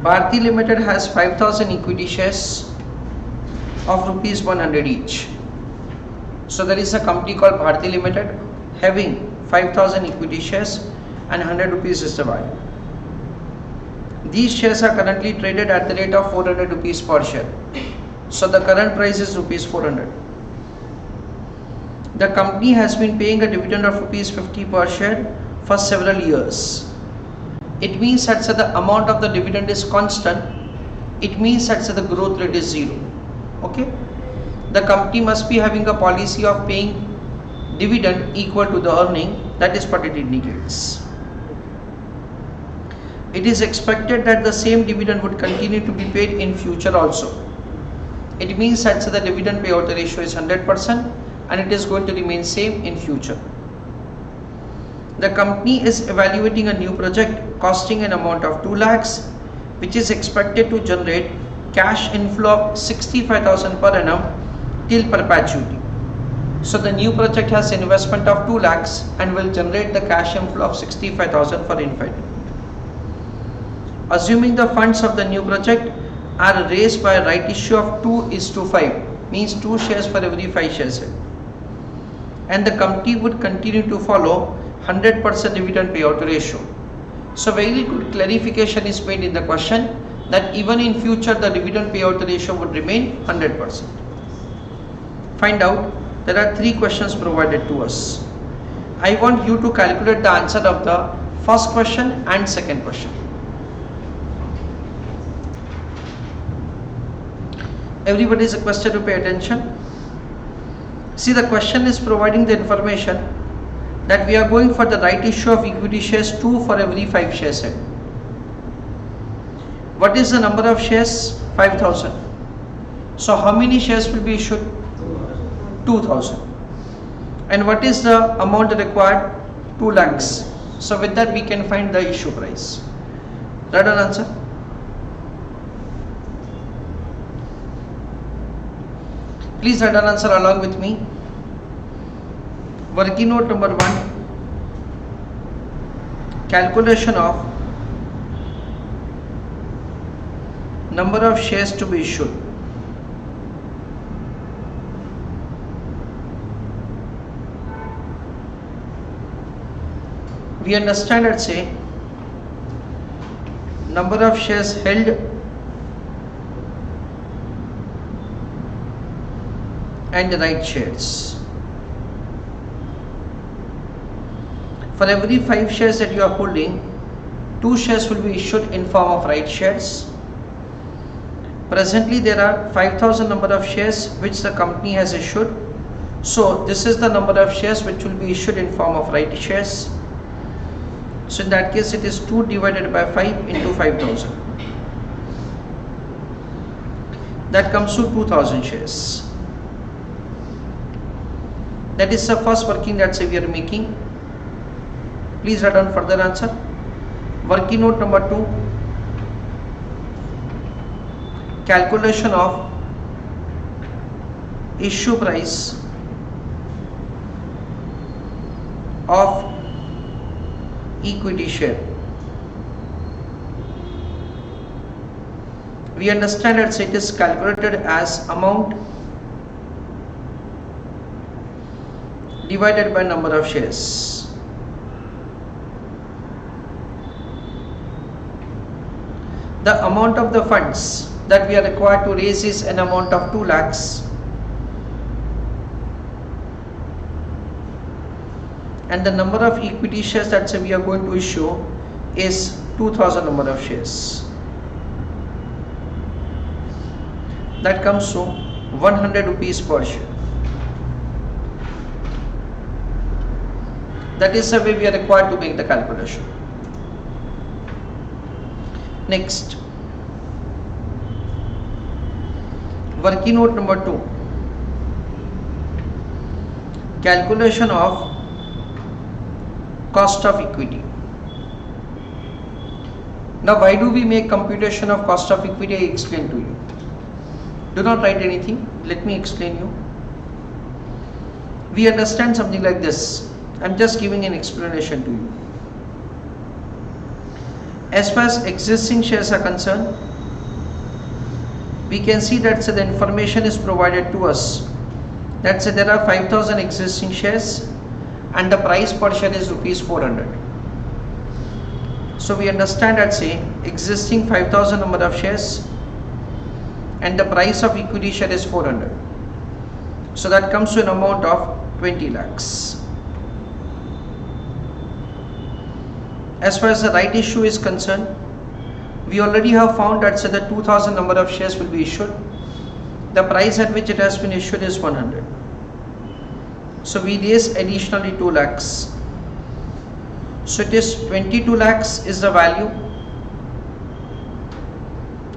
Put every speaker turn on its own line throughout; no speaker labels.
Bharti Limited has 5,000 equity shares of rupees 100 each. So there is a company called Bharti Limited having 5,000 equity shares and 100 rupees is the value. These shares are currently traded at the rate of 400 rupees per share. So the current price is rupees 400. The company has been paying a dividend of rupees 50 per share for several years. It means that the amount of the dividend is constant. It means that the growth rate is zero. Okay. The company must be having a policy of paying dividend equal to the earning. That is what it indicates. It is expected that the same dividend would continue to be paid in future also. It means that the dividend payout ratio is 100% and it is going to remain same in future. The company is evaluating a new project costing an amount of 2 lakhs, which is expected to generate cash inflow of 65,000 per annum till perpetuity. So the new project has investment of 2 lakhs and will generate the cash inflow of 65,000 for infinity. Assuming the funds of the new project are raised by a right issue of 2:5, means 2 shares for every 5 shares, and the company would continue to follow 100% dividend payout ratio. So very good clarification is made in the question that even in future the dividend payout ratio would remain 100%. Find out, there are 3 questions provided to us. I want you to calculate the answer of the first question and second question. Everybody is requested to pay attention. See, the question is providing the information that we are going for the right issue of equity shares 2 for every 5 shares held. What is the number of shares? 5,000. So how many shares will be issued? 2,000. And what is the amount required? 2 lakhs. So with that we can find the issue price. Right on answer? Please write an answer along with me. Working note number 1. Calculation of number of shares to be issued. We understand, let's say, number of shares held and right shares. For every 5 shares that you are holding, 2 shares will be issued in form of right shares. Presently there are 5,000 number of shares which the company has issued. So this is the number of shares which will be issued in form of right shares. So in that case it is 2 divided by 5 into 5,000. That comes to 2,000 shares. That is the first working that we are making. Please write down further answer. Working note number 2. Calculation of issue price of equity share. We understand that it is calculated as amount divided by number of shares. The amount of the funds that we are required to raise is an amount of 2 lakhs and the number of equity shares that we are going to issue is 2,000 number of shares. That comes to 100 rupees per share. That is the way we are required to make the calculation. Next, working note number 2. Calculation of cost of equity. Now why do we make computation of cost of equity? I explain to you. Do not write anything, let me explain you. We understand something like this. I am just giving an explanation to you. As far as existing shares are concerned, we can see that the information is provided to us that there are 5,000 existing shares and the price per share is rupees 400. So we understand that existing 5,000 number of shares and the price of equity share is 400. So that comes to an amount of 20 lakhs. As far as the right issue is concerned, we already have found that the 2,000 number of shares will be issued. The price at which it has been issued is 100. So we raise additionally 2 lakhs. So it is 22 lakhs is the value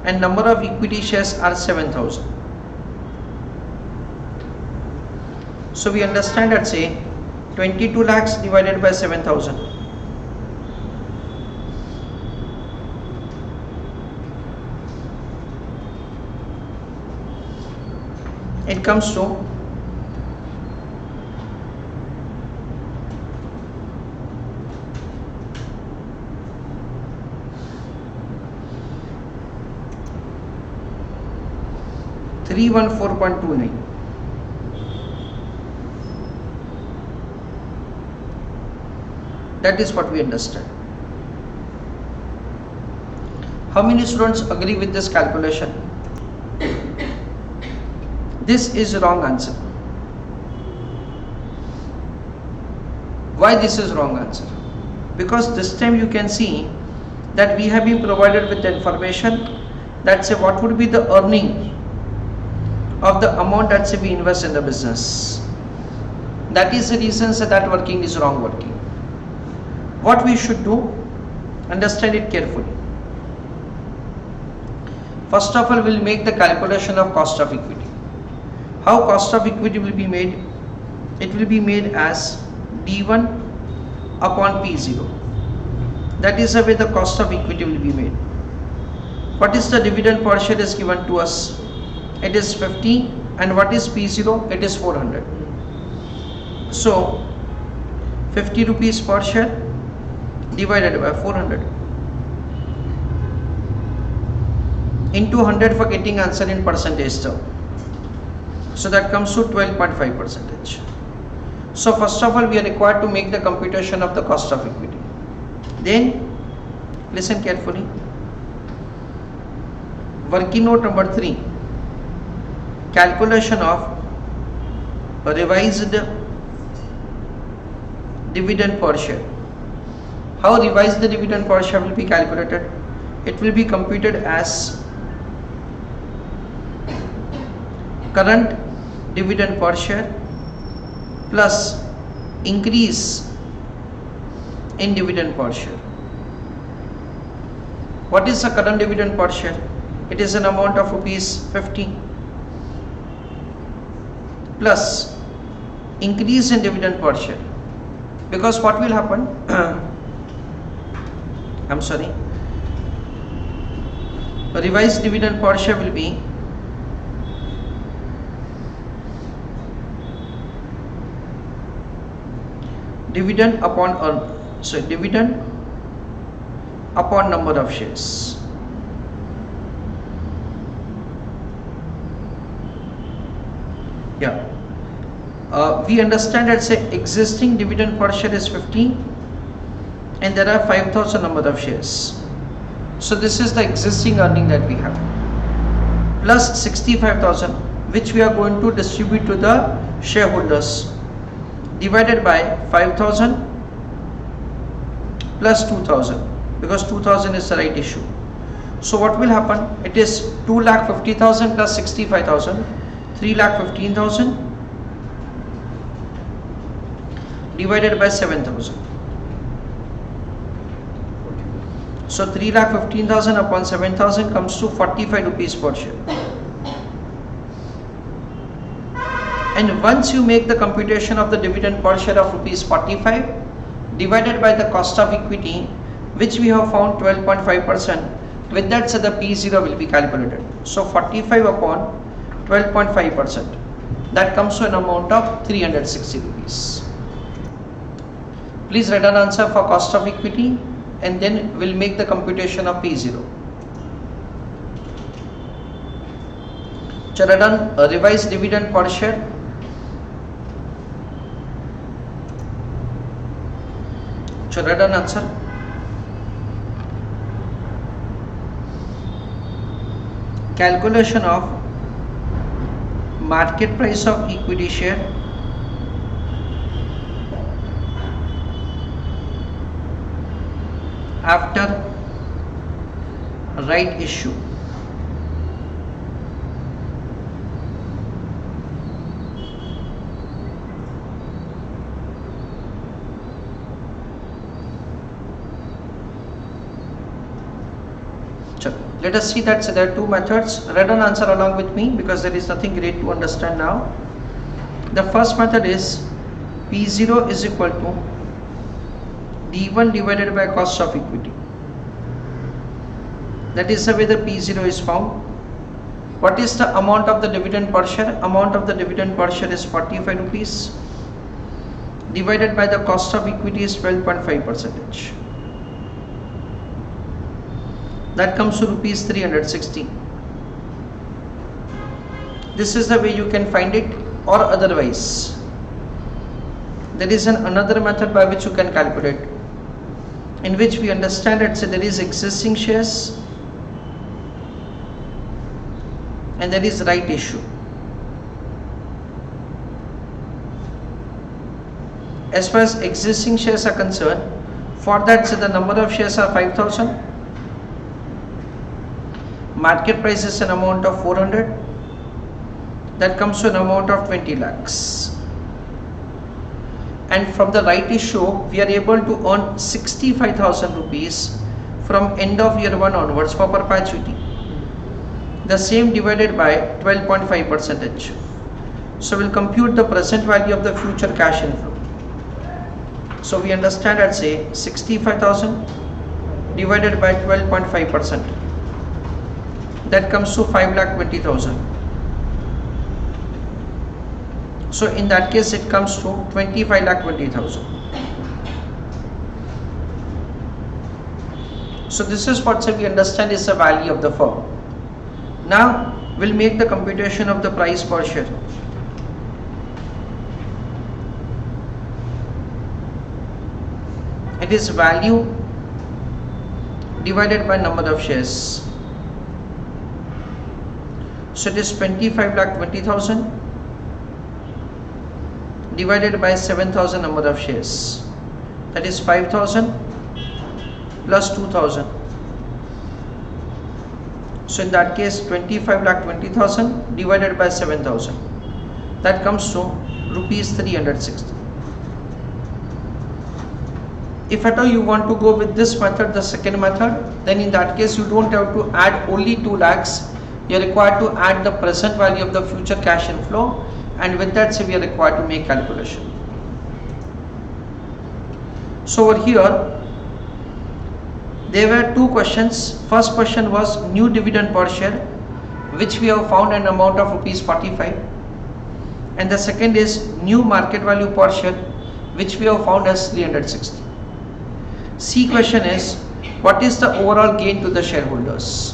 and number of equity shares are 7,000. So we understand that 22 lakhs divided by 7,000. It comes to 314.29. That is what we understand. How many students agree with this calculation? This is wrong answer. Why this is wrong answer? Because this time you can see that we have been provided with the information that what would be the earning of the amount that we invest in the business. That is the reason that working is wrong working. What we should do, understand it carefully. First of all, we'll make the calculation of cost of equity. How cost of equity will be made? It will be made as D1 upon P0. That is the way the cost of equity will be made. What is the dividend per share is given to us? It is 50, and what is P0? It is 400. So 50 rupees per share divided by 400 into 100 for getting answer in percentage term. So that comes to 12.5%. So first of all, we are required to make the computation of the cost of equity. Then listen carefully. Working note number 3, calculation of revised dividend per share. How revised the dividend per share will be calculated? It will be computed as current dividend per share plus increase in dividend per share. What is the current dividend per share? It is an amount of rupees 50 plus increase in dividend per share. Because what will happen? I'm sorry. Revised dividend per share will be dividend upon dividend upon number of shares. Yeah. We understand that existing dividend per share is 50 and there are 5,000 number of shares. So this is the existing earning that we have plus 65,000 which we are going to distribute to the shareholders, divided by 5,000 plus 2,000 because 2,000 is the right issue. So what will happen? It is 2,50,000 plus 65,000, 3,15,000 divided by 7,000. So 3,15,000 upon 7,000 comes to 45 rupees per share. And once you make the computation of the dividend per share of rupees 45 divided by the cost of equity, which we have found 12.5%, with that the P0 will be calculated. So 45 upon 12.5%, that comes to an amount of 360 rupees. Please write an answer for cost of equity and then we'll make the computation of P0. Chalo done. Revised dividend per share. Chalo done answer. Calculation of market price of equity share after right issue. Let us see that there are two methods. Write an answer along with me because there is nothing great to understand now. The first method is P0 is equal to D1 divided by cost of equity. That is the way the P0 is found. What is the amount of the dividend per share? Amount of the dividend per share is 45 rupees divided by the cost of equity is 12.5%. That comes to rupees 360. This is the way you can find it, or otherwise there is another method by which you can calculate, in which we understand that there is existing shares and there is right issue. As far as existing shares are concerned, for that the number of shares are 5,000. Market price is an amount of 400. That comes to an amount of 20 lakhs. And from the right issue, we are able to earn 65,000 rupees from end of year 1 onwards for perpetuity. The same divided by 12.5%. So we'll compute the present value of the future cash inflow. So we understand that say 65,000 divided by 12.5%. That comes to 5,20,000. So in that case it comes to 25,20,000. So this is what we understand is the value of the firm. Now we'll make the computation of the price per share. It is value divided by number of shares. So it is 25,20,000 divided by 7,000 number of shares. That is 5,000 plus 2,000. So in that case 25,20,000 divided by 7,000. That comes to rupees 360. If at all you want to go with this method, the second method, then in that case you don't have to add only 2 lakhs. You are required to add the present value of the future cash inflow, and with that we are required to make calculation. So over here there were two questions. First question was new dividend per share, which we have found an amount of rupees 45, and the second is new market value per share, which we have found as 360. C question is what is the overall gain to the shareholders?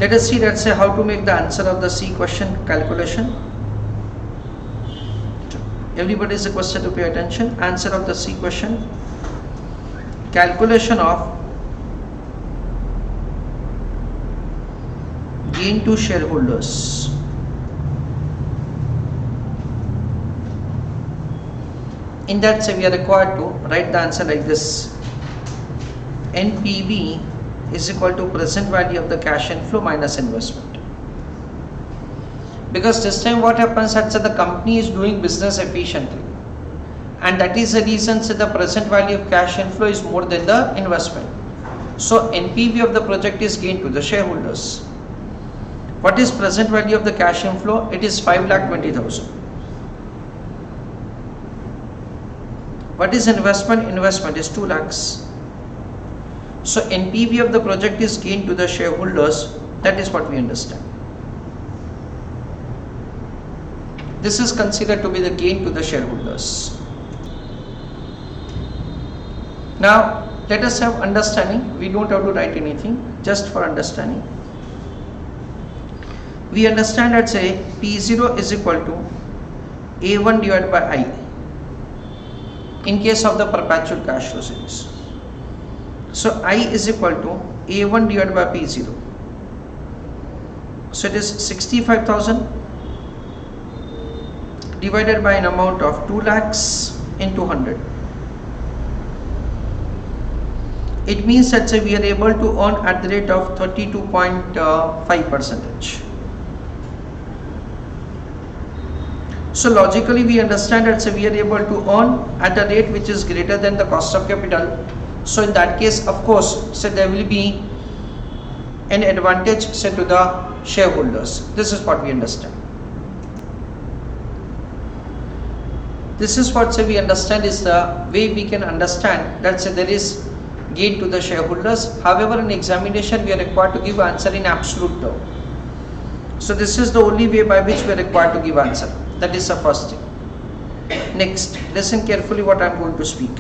Let us see, let's say, how to make the answer of the C question calculation. Everybody is requested to pay attention. Answer of the C question. Calculation of gain to shareholders. In that we are required to write the answer like this. NPV is equal to present value of the cash inflow minus investment. Because this time what happens is that the company is doing business efficiently, and that is the reason that the present value of cash inflow is more than the investment. So NPV of the project is gain to the shareholders. What is present value of the cash inflow? It is 5,20,000. What is investment? Investment is 2 lakhs. So NPV of the project is gain to the shareholders. That is what we understand. This is considered to be the gain to the shareholders. Now let us have understanding. We don't have to write anything, just for understanding. We understand that say P0 is equal to A1 divided by I in case of the perpetual cash flow series. So I is equal to A1 divided by P0. So it is 65,000 divided by an amount of 2 lakhs into 100. It means that say we are able to earn at the rate of 32.5%. So logically we understand that say we are able to earn at a rate which is greater than the cost of capital. So in that case, of course, say there will be an advantage say to the shareholders. This is what we understand. This is what say we understand is the way we can understand that say there is gain to the shareholders. However, in examination we are required to give answer in absolute term. So this is the only way by which we are required to give answer. That is the first thing. Next, listen carefully what I am going to speak.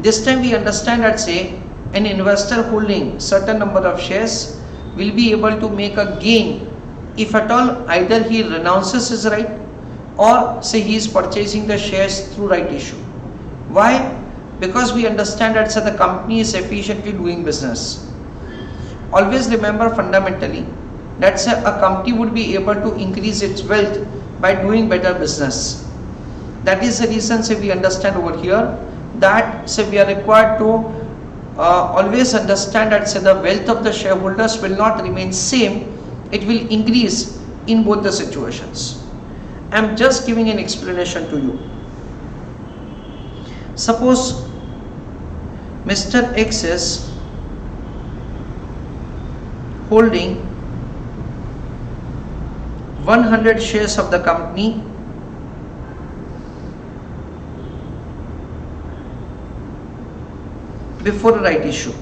This time we understand that say an investor holding certain number of shares will be able to make a gain if at all either he renounces his right or say he is purchasing the shares through right issue. Why? Because we understand that say the company is efficiently doing business. Always remember fundamentally that say a company would be able to increase its wealth by doing better business. That is the reason say we understand over here that say we are required to always understand that say the wealth of the shareholders will not remain same, it will increase in both the situations. I am just giving an explanation to you. Suppose Mr. X is holding 100 shares of the company before a right issue.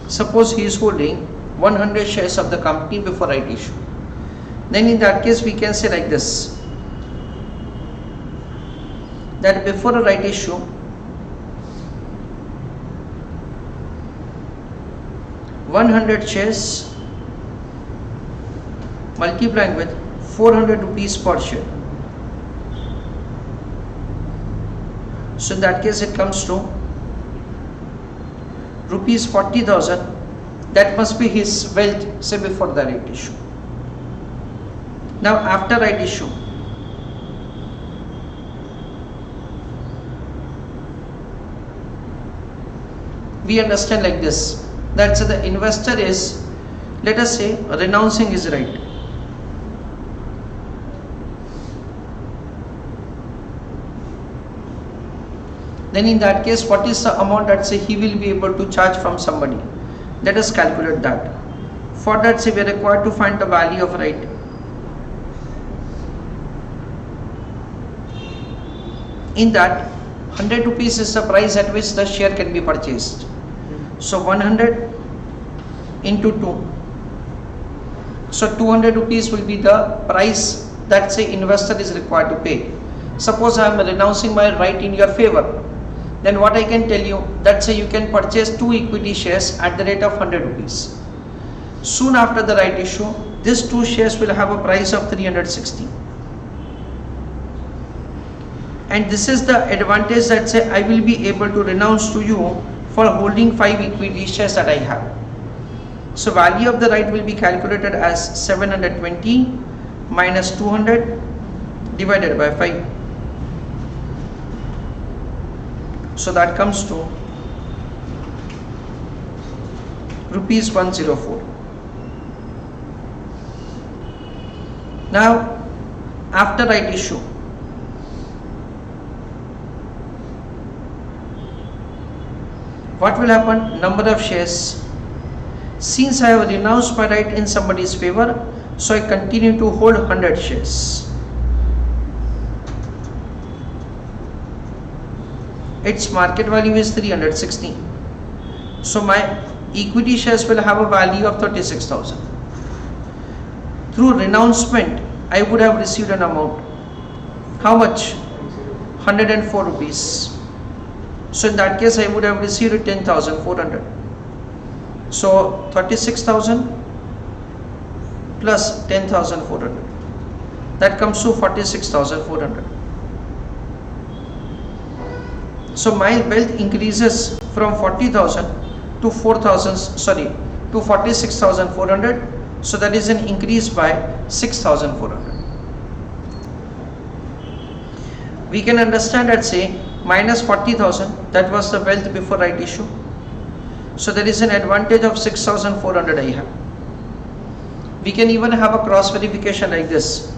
Suppose he is holding 100 shares of the company before right issue. Then in that case we can say like this, that before a right issue $100 shares multiplying with 400 rupees per share. So in that case it comes to rupees 40,000. That must be his wealth say before the right issue. Now after right issue, we understand like this, that the investor is, let us say, renouncing his right. Then in that case, what is the amount that say he will be able to charge from somebody? Let us calculate that. For that say we are required to find the value of right. In that 100 rupees is the price at which the share can be purchased. So 100 into 2. So 200 rupees will be the price that say investor is required to pay. Suppose I am renouncing my right in your favor. Then what I can tell you, that say you can purchase 2 equity shares at the rate of 100 rupees. Soon after the right issue, these 2 shares will have a price of 360. And this is the advantage that say I will be able to renounce to you for holding 5 equity shares that I have. So value of the right will be calculated as 720 minus 200 divided by 5. So that comes to rupees 104. Now after right issue, what will happen? Number of shares. Since I have renounced my right in somebody's favor, so I continue to hold 100 shares. Its market value is 360. So my equity shares will have a value of 36,000. Through renouncement, I would have received an amount. How much? 104 rupees. So in that case I would have received 10,400. So 36,000 plus 10,400. That comes to 46,400. So my wealth increases from 40,000 to 46,400. So that is an increase by 6,400. We can understand that, say, minus 40,000, that was the wealth before right issue. So there is an advantage of 6,400 I have. We can even have a cross verification like this.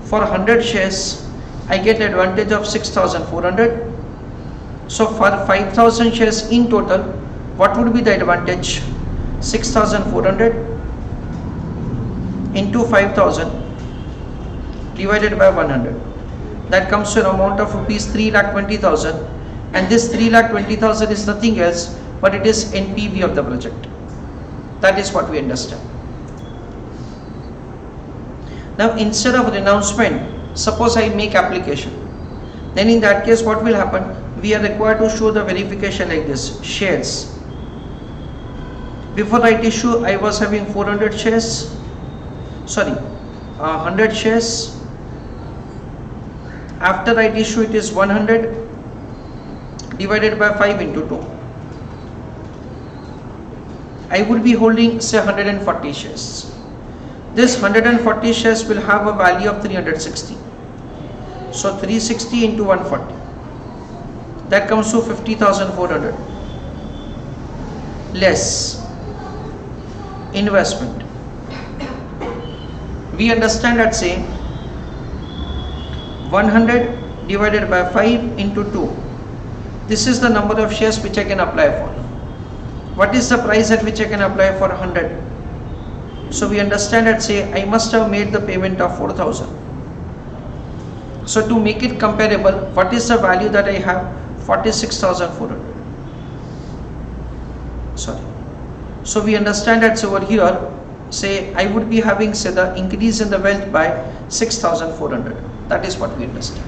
For 100 shares, I get advantage of 6,400. So for 5,000 shares in total, what would be the advantage? 6,400 into 5,000 divided by 100. That comes to an amount of rupees 3,20,000, and this 3,20,000 is nothing else but it is NPV of the project. That is what we understand. Now instead of renouncement, suppose I make application, then in that case what will happen? We are required to show the verification like this: shares. Before right issue I was having 100 shares. After right issue it is 100 divided by 5 into 2. I would be holding, say, 140 shares. This 140 shares will have a value of 360. So 360 into 140. That comes to 50,400. Less investment. We understand that, say, 100 divided by 5 into 2. This is the number of shares which I can apply for. What is the price at which I can apply for 100? So we understand that, say, I must have made the payment of 4,000. So to make it comparable, what is the value that I have? 46,400. So we understand that, over here, say, I would be having, say, the increase in the wealth by 6,400. That is what we understand.